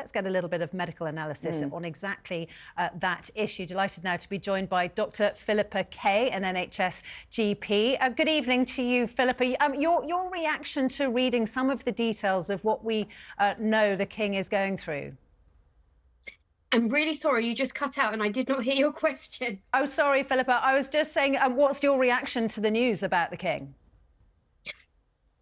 Let's get a little bit of medical analysis on exactly that issue. Delighted now to be joined by Dr. Philippa Kaye, an NHS GP. Good evening to you, Philippa. Your reaction to reading some of the details of what we know the King is going through? I'm really sorry, you just cut out and I did not hear your question. Oh, sorry, Philippa. I was just saying, what's your reaction to the news about the King?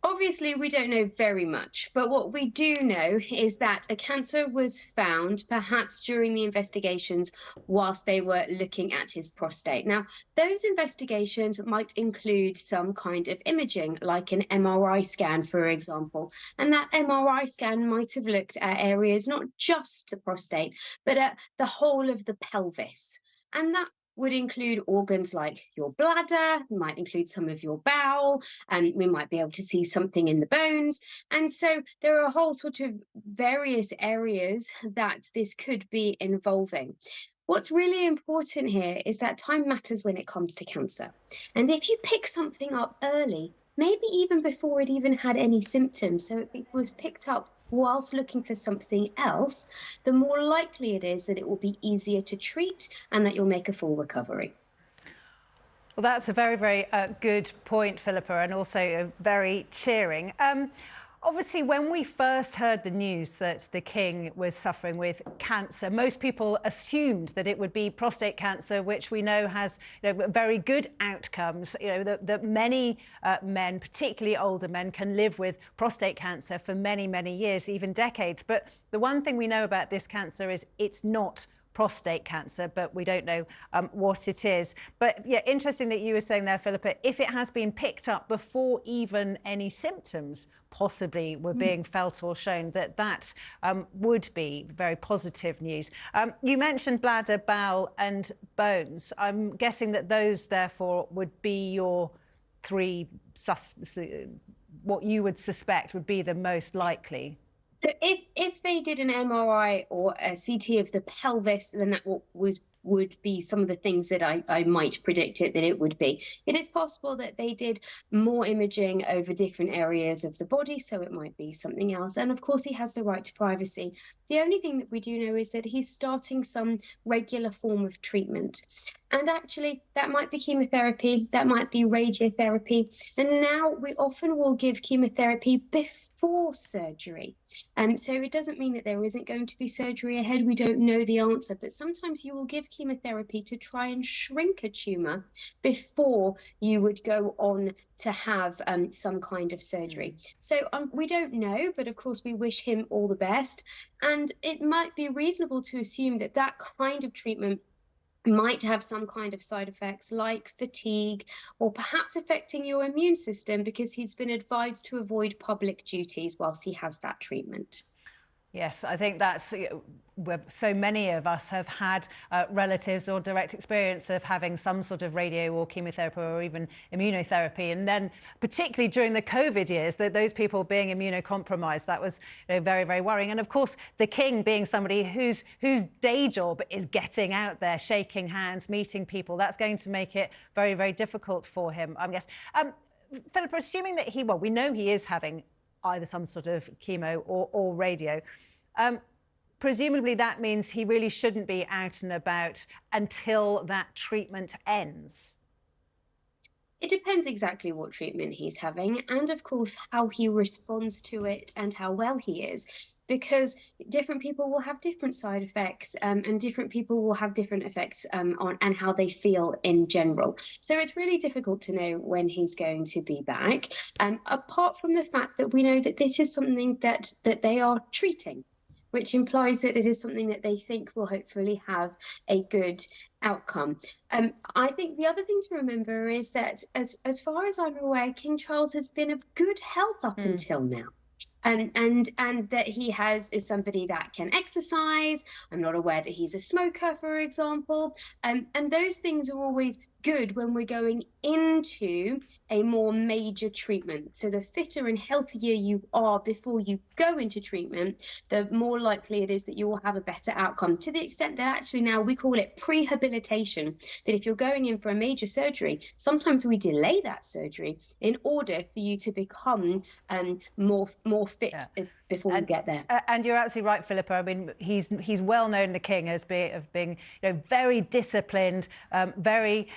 Obviously, we don't know very much, but what we do know is that a cancer was found perhaps during the investigations whilst they were looking at his prostate. Now, those investigations might include some kind of imaging, like an MRI scan, for example. And that MRI scan might have looked at areas, not just the prostate, but at the whole of the pelvis. And that would include organs like your bladder, might include some of your bowel, and we might be able to see something in the bones. And so there are a whole sort of various areas that this could be involving. What's really important here is that time matters when it comes to cancer. And if you pick something up early, maybe even before it even had any symptoms, so it was picked up whilst looking for something else, the more likely it is that it will be easier to treat and that you'll make a full recovery. Well, that's a very, very good point, Philippa, and also very cheering. Obviously, when we first heard the news that the King was suffering with cancer, most people assumed that it would be prostate cancer, which we know has very good outcomes. That many men, particularly older men, can live with prostate cancer for many, many years, even decades. But the one thing we know about this cancer is it's not prostate cancer, but we don't know what it is. But yeah, interesting that you were saying there, Philippa, if it has been picked up before even any symptoms possibly were being felt or shown, that would be very positive news. You mentioned bladder, bowel and bones. I'm guessing that those, therefore, would be your three what you would suspect would be the most likely. So if they did an MRI or a CT of the pelvis, then that would be some of the things that I might predict that it would be. It is possible that they did more imaging over different areas of the body, so it might be something else. And of course, he has the right to privacy. The only thing that we do know is that he's starting some regular form of treatment. And actually, that might be chemotherapy, that might be radiotherapy. And now we often will give chemotherapy before surgery. So it doesn't mean that there isn't going to be surgery ahead. We don't know the answer, but sometimes you will give chemotherapy to try and shrink a tumour before you would go on to have some kind of surgery. So we don't know, but of course we wish him all the best. And it might be reasonable to assume that that kind of treatment might have some kind of side effects like fatigue or perhaps affecting your immune system, because he's been advised to avoid public duties whilst he has that treatment. Yes, I think that's where so many of us have had relatives or direct experience of having some sort of radio or chemotherapy or even immunotherapy. And then particularly during the COVID years, those people being immunocompromised, that was very, very worrying. And of course, the King being somebody whose day job is getting out there, shaking hands, meeting people, that's going to make it very, very difficult for him, I guess. Philippa, assuming that we know he is having either some sort of chemo or radio. Presumably that means he really shouldn't be out and about until that treatment ends. It depends exactly what treatment he's having and, of course, how he responds to it and how well he is, because different people will have different side effects and different people will have different effects on and how they feel in general. So it's really difficult to know when he's going to be back, apart from the fact that we know that this is something that they are treating, which implies that it is something that they think will hopefully have a good outcome. I think the other thing to remember is that as far as I'm aware, King Charles has been of good health up until now. And that he is somebody that can exercise. I'm not aware that he's a smoker, for example. And those things are always good when we're going into a more major treatment. So the fitter and healthier you are before you go into treatment, the more likely it is that you will have a better outcome, to the extent that actually now we call it prehabilitation, that if you're going in for a major surgery, sometimes we delay that surgery in order for you to become more fit before we get there. And you're absolutely right, Philippa. I mean, he's well known, the King, as being very disciplined, very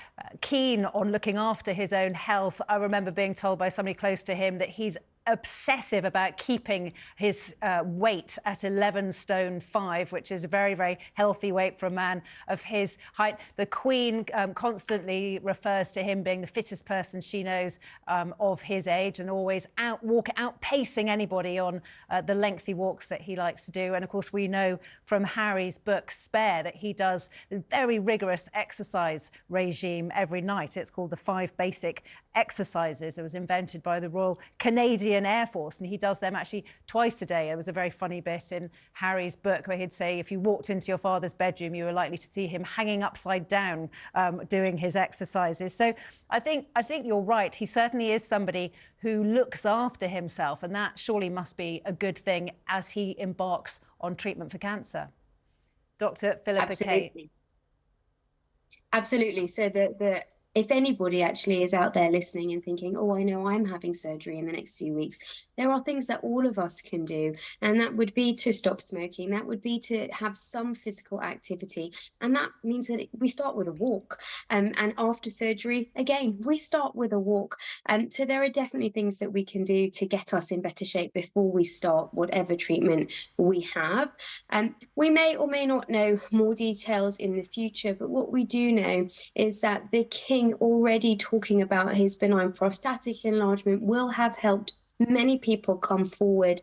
keen on looking after his own health. I remember being told by somebody close to him that he's obsessive about keeping his weight at 11 stone 5, which is a very, very healthy weight for a man of his height. The Queen constantly refers to him being the fittest person she knows of his age, and always outpacing anybody on the lengthy walks that he likes to do. And of course, we know from Harry's book Spare that he does a very rigorous exercise regime every night. It's called the 5 Basic Exercises. It was invented by the Royal Canadian Air Force, and he does them actually twice a day. There was a very funny bit in Harry's book where he'd say if you walked into your father's bedroom, you were likely to see him hanging upside down doing his exercises. So I think you're right. He certainly is somebody who looks after himself, and that surely must be a good thing as he embarks on treatment for cancer. Dr. Philippa Kaye. Absolutely. So if anybody actually is out there listening and thinking, oh, I know I'm having surgery in the next few weeks, there are things that all of us can do. And that would be to stop smoking. That would be to have some physical activity. And that means that we start with a walk. And after surgery, again, we start with a walk. So there are definitely things that we can do to get us in better shape before we start whatever treatment we have. We may or may not know more details in the future, but what we do know is that the King already talking about his benign prostatic enlargement will have helped many people come forward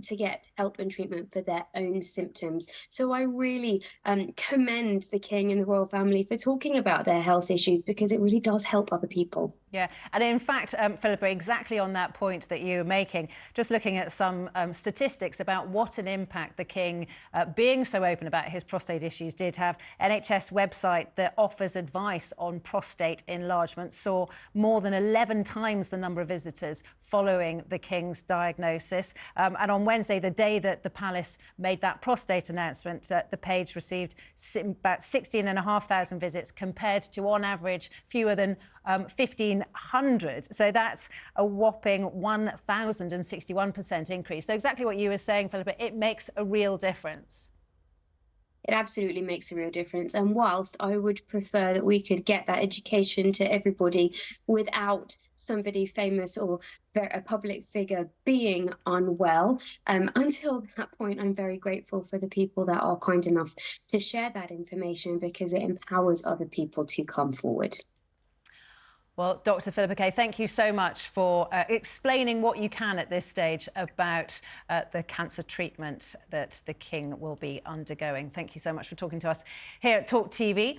to get help and treatment for their own symptoms. So I really commend the King and the royal family for talking about their health issues, because it really does help other people. Yeah, and in fact, Philippa, exactly on that point that you were making, just looking at some statistics about what an impact the King being so open about his prostate issues did have. NHS website that offers advice on prostate enlargement saw more than 11 times the number of visitors following the King's diagnosis. And on Wednesday, the day that the palace made that prostate announcement, the page received about 16,500 visits, compared to, on average, fewer than 1,500. So that's a whopping 1,061% increase. So exactly what you were saying, Philippa, it makes a real difference. It absolutely makes a real difference. And whilst I would prefer that we could get that education to everybody without somebody famous or a public figure being unwell, until that point, I'm very grateful for the people that are kind enough to share that information, because it empowers other people to come forward. Well, Dr. Philippa Kaye, thank you so much for explaining what you can at this stage about the cancer treatment that the King will be undergoing. Thank you so much for talking to us here at TalkTV.